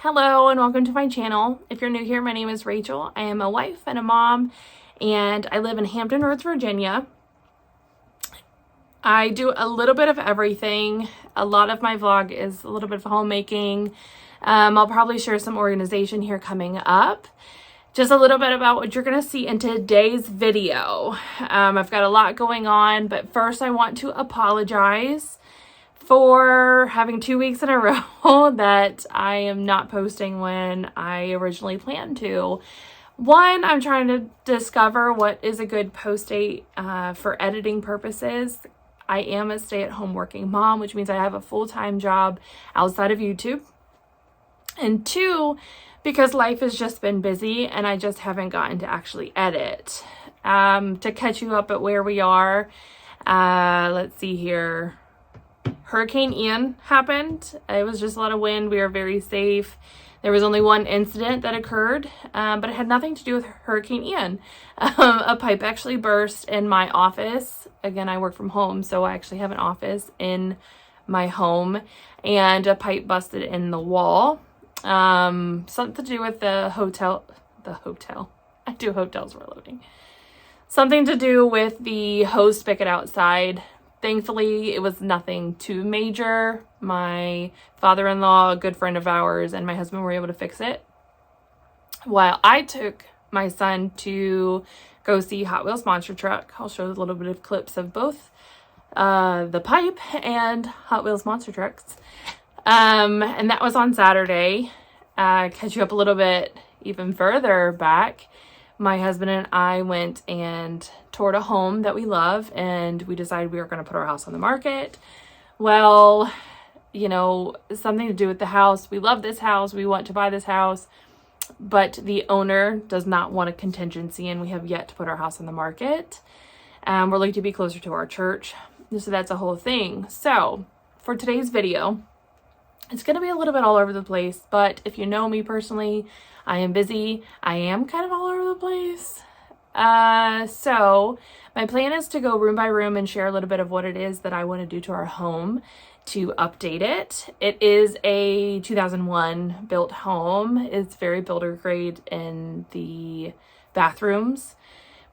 Hello and welcome to my channel. If you're new here, my name is Rachel. I am a wife and a mom, and I live in Hampton Roads, Virginia. I do a little bit of everything. A lot of my vlog is a little bit of homemaking. I'll probably share some organization here coming up. Just a little bit about what you're going to see in today's video. I've got a lot going on, but first I want to apologize for having 2 weeks in a row that I am not posting when I originally planned to. One, I'm trying to discover what is a good post date for editing purposes. I am a stay-at-home working mom, which means I have a full-time job outside of YouTube. And two, because life has just been busy and I just haven't gotten to actually edit. To catch you up at where we are, let's see here. Hurricane Ian happened. It was just a lot of wind. We were very safe. There was only one incident that occurred, but it had nothing to do with Hurricane Ian. A pipe actually burst in my office. Again, I work from home, so I actually have an office in my home, and a pipe busted in the wall. Something to do with the hotel. I do hotels for a living. Something to do with the hose spigot outside. Thankfully, it was nothing too major. My father-in-law, a good friend of ours, and my husband were able to fix it. While I took my son to go see Hot Wheels Monster Truck. I'll show a little bit of clips of both the pipe and Hot Wheels Monster Trucks. And that was on Saturday. Catch you up a little bit even further back. My husband and I went and toured a home that we love, and we decided we were going to put our house on the market. Well, you know, something to do with the house. We love this house. We want to buy this house, but the owner does not want a contingency, and we have yet to put our house on the market. We're looking to be closer to our church. So that's a whole thing. So for today's video, it's going to be a little bit all over the place, but if you know me personally, I am busy. I am kind of all over the place. So my plan is to go room by room and share a little bit of what it is that I want to do to our home to update it. It is a 2001 built home. It's very builder grade in the bathrooms,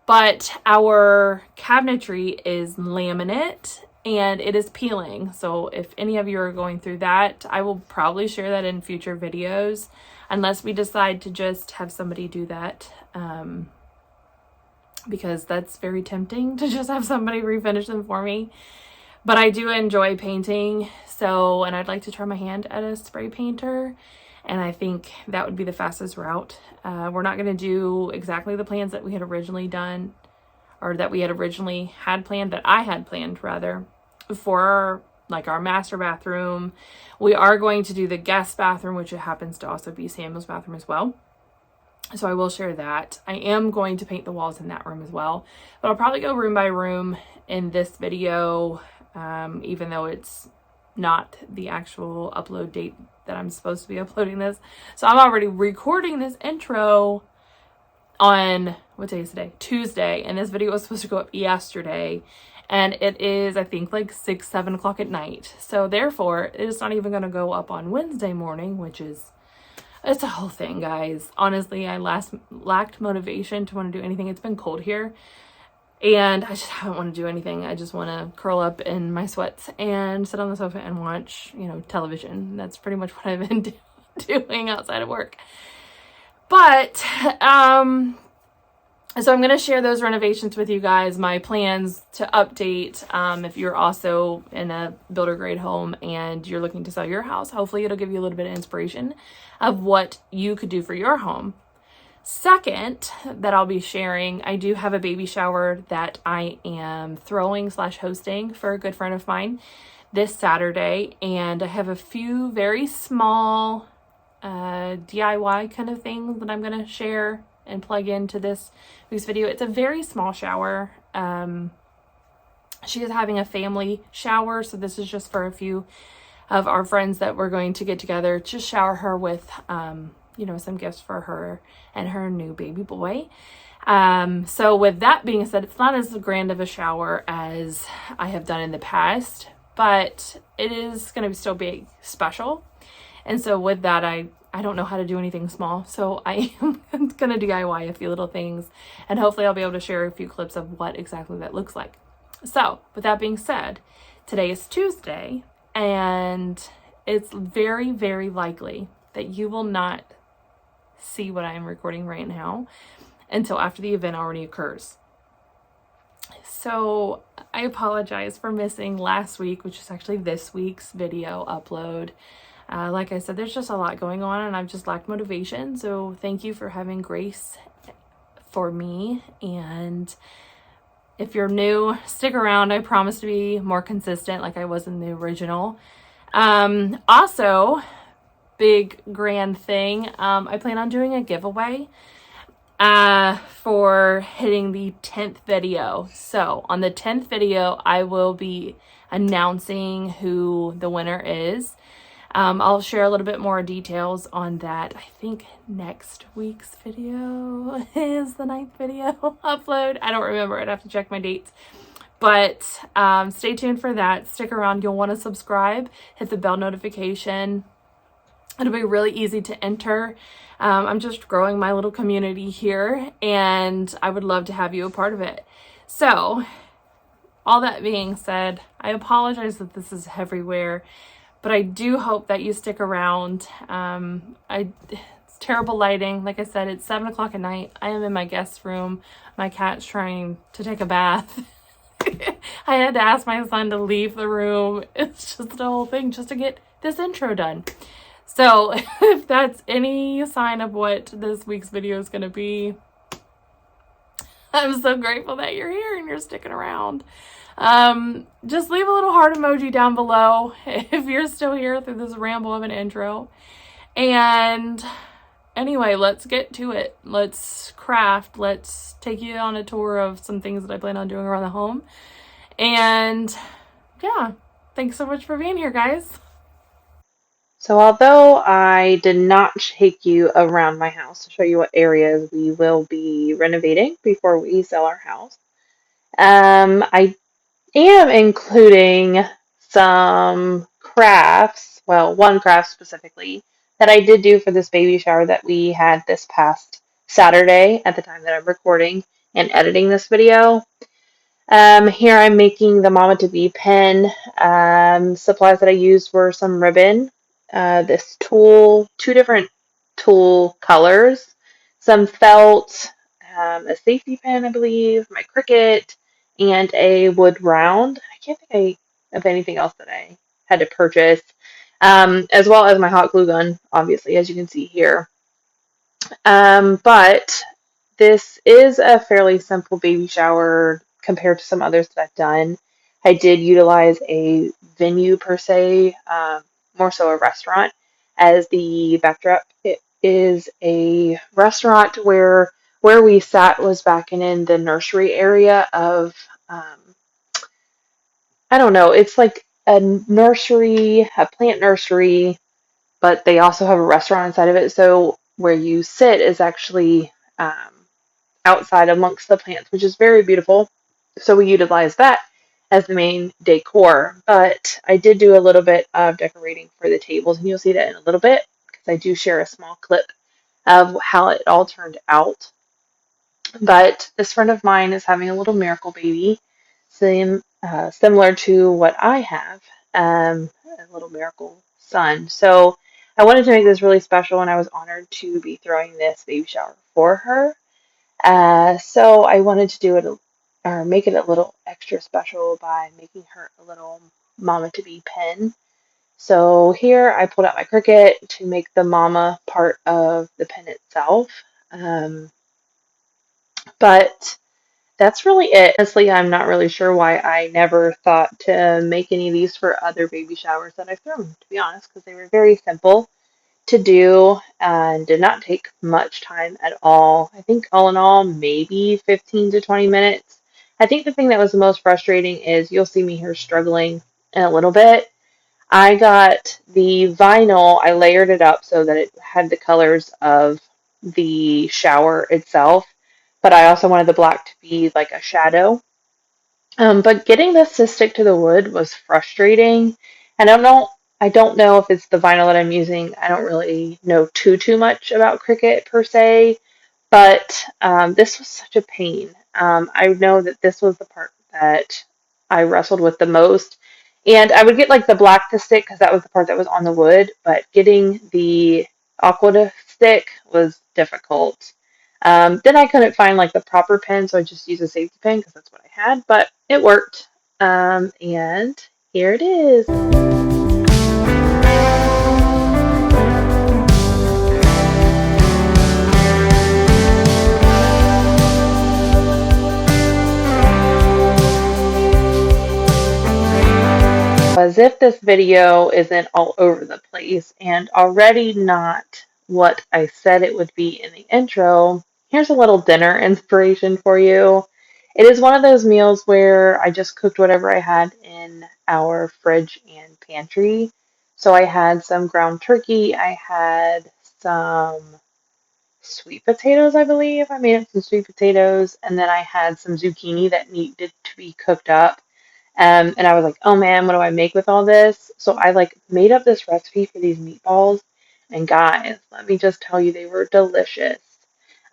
but our cabinetry is laminate and it is peeling. So if any of you are going through that, I will probably share that in future videos, unless we decide to just have somebody do that. Because that's very tempting to just have somebody refinish them for me. But I do enjoy painting, and I'd like to try my hand at a spray painter, and I think that would be the fastest route. We're not going to do exactly the plans that we had originally done, or that we had originally had planned, that I had planned rather, for our master bathroom. We are going to do the guest bathroom, which happens to also be Samuel's bathroom as well. So I will share that. I am going to paint the walls in that room as well, but I'll probably go room by room in this video, even though it's not the actual upload date that I'm supposed to be uploading this. So I'm already recording this intro on, what day is today? Tuesday, and this video was supposed to go up yesterday, and it is, I think, like 6-7 o'clock at night. So therefore, it is not even going to go up on Wednesday morning, which is, it's a whole thing, guys. Honestly, I lacked motivation to want to do anything. It's been cold here, and I just don't want to do anything. I just want to curl up in my sweats and sit on the sofa and watch, television. That's pretty much what I've been doing outside of work. But, so I'm going to share those renovations with you guys, my plans to update. If you're also in a builder grade home and you're looking to sell your house, hopefully it'll give you a little bit of inspiration of what you could do for your home. Second, that I'll be sharing, I do have a baby shower that I am throwing/hosting for a good friend of mine this Saturday. And I have a few very small DIY kind of things that I'm going to share and plug into this week's video. It's a very small shower. She is having a family shower, so this is just for a few of our friends that we're going to get together to shower her with, some gifts for her and her new baby boy. So with that being said, it's not as grand of a shower as I have done in the past, but it is going to still be special. And so with that, I I don't know how to do anything small, so I am going to DIY a few little things, and hopefully I'll be able to share a few clips of what exactly that looks like. So with that being said, today is Tuesday, and it's very, very likely that you will not see what I am recording right now until after the event already occurs. So I apologize for missing last week, which is actually this week's video upload. Like I said, there's just a lot going on and I've just lacked motivation. So thank you for having grace for me. And if you're new, stick around. I promise to be more consistent like I was in the original. Also, big grand thing, I plan on doing a giveaway for hitting the 10th video. So on the 10th video, I will be announcing who the winner is. I'll share a little bit more details on that. I think next week's video is the 9th video upload. I don't remember. I'd have to check my dates. But stay tuned for that. Stick around. You'll want to subscribe. Hit the bell notification. It'll be really easy to enter. I'm just growing my little community here, and I would love to have you a part of it. So, all that being said, I apologize that this is everywhere, but I do hope that you stick around. It's terrible lighting. Like I said, it's 7 o'clock at night. I am in my guest room. My cat's trying to take a bath. I had to ask my son to leave the room. It's just the whole thing just to get this intro done. So if that's any sign of what this week's video is going to be, I'm so grateful that you're here and you're sticking around. Just leave a little heart emoji down below if you're still here through this ramble of an intro. And anyway, let's get to it. Let's craft. Let's take you on a tour of some things that I plan on doing around the home. And yeah, thanks so much for being here, guys. So although I did not take you around my house to show you what areas we will be renovating before we sell our house, I am including some crafts, well, one craft specifically, that I did do for this baby shower that we had this past Saturday at the time that I'm recording and editing this video. Here I'm making the Mama to Be pen. Supplies that I used were some ribbon, this tulle, two different tulle colors, some felt, a safety pin, I believe, my Cricut, and a wood round. I can't think of anything else that I had to purchase, as well as my hot glue gun, obviously, as you can see here. But this is a fairly simple baby shower compared to some others that I've done. I did utilize a venue per se, more so a restaurant, as the backdrop. It is a restaurant where we sat was back in the nursery area of, I don't know, it's like a nursery, a plant nursery, but they also have a restaurant inside of it. So where you sit is actually outside amongst the plants, which is very beautiful. So we utilized that as the main decor. But I did do a little bit of decorating for the tables, and you'll see that in a little bit because I do share a small clip of how it all turned out. But this friend of mine is having a little miracle baby, similar to what I have, a little miracle son. So I wanted to make this really special, and I was honored to be throwing this baby shower for her. So I wanted to do it or make it a little extra special by making her a little Mama to Be pen. So here I pulled out my Cricut to make the mama part of the pen itself. But that's really it. Honestly, I'm not really sure why I never thought to make any of these for other baby showers that I've thrown, to be honest, because they were very simple to do and did not take much time at all. I think all in all, maybe 15 to 20 minutes. I think the thing that was the most frustrating is you'll see me here struggling in a little bit. I got the vinyl, I layered it up so that it had the colors of the shower itself, but I also wanted the black to be like a shadow. But getting this to stick to the wood was frustrating. And I don't know, I don't know if it's the vinyl that I'm using. I don't really know too much about Cricut per se, but this was such a pain. I know that this was the part that I wrestled with the most. And I would get like the black to stick because that was the part that was on the wood, but getting the aqua to stick was difficult. Then I couldn't find like the proper pin, so I just used a safety pin because that's what I had, but it worked. And here it is. As if this video isn't all over the place and already not what I said it would be in the intro, here's a little dinner inspiration for you. It is one of those meals where I just cooked whatever I had in our fridge and pantry. So I had some ground turkey, I had some sweet potatoes, I believe. I made up some sweet potatoes, and then I had some zucchini that needed to be cooked up. And I was like, oh man, what do I make with all this? So I like made up this recipe for these meatballs. And guys, let me just tell you, they were delicious.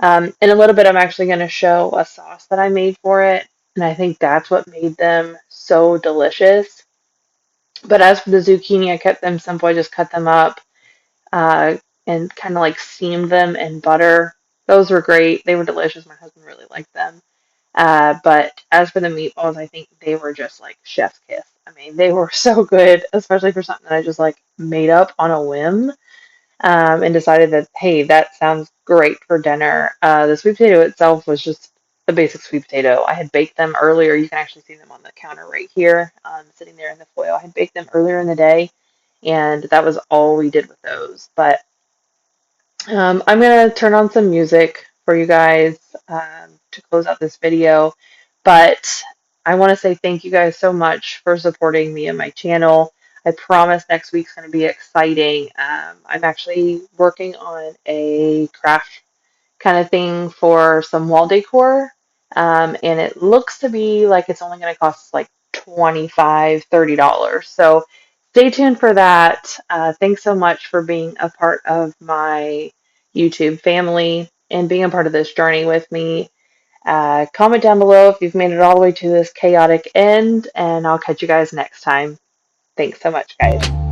In a little bit, I'm actually going to show a sauce that I made for it. And I think that's what made them so delicious. But as for the zucchini, I kept them simple. I just cut them up uh, and kind of like steamed them in butter. Those were great. They were delicious. My husband really liked them. But as for the meatballs, I think they were just like chef's kiss. I mean, they were so good, especially for something that I just like made up on a whim, and decided that, hey, that sounds great for dinner. The sweet potato itself was just a basic sweet potato. I had baked them earlier. You can actually see them on the counter right here, sitting there in the foil. I had baked them earlier in the day, and that was all we did with those. But I'm gonna turn on some music for you guys to close out this video, but I want to say thank you guys so much for supporting me and my channel. I promise next week's going to be exciting. I'm actually working on a craft kind of thing for some wall decor, and it looks to be like it's only going to cost like $25, $30. So stay tuned for that. Thanks so much for being a part of my YouTube family and being a part of this journey with me. Comment down below if you've made it all the way to this chaotic end, and I'll catch you guys next time. Thanks so much, guys.